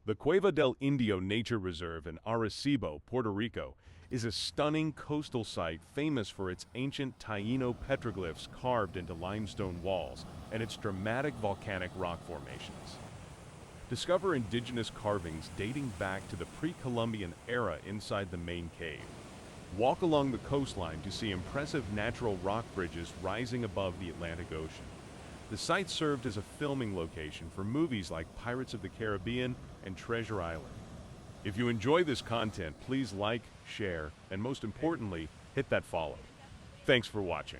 The Cueva del Indio Nature Reserve in Arecibo, Puerto Rico, is a stunning coastal site famous for its ancient Taíno petroglyphs carved into limestone walls and its dramatic volcanic rock formations. Discover indigenous carvings dating back to the pre-Columbian era inside the main cave. Walk along the coastline to see impressive natural rock bridges rising above the Atlantic Ocean. The site served as a filming location for movies like Pirates of the Caribbean and Treasure Island. If you enjoy this content, please like, share, and most importantly, hit that follow. Thanks for watching.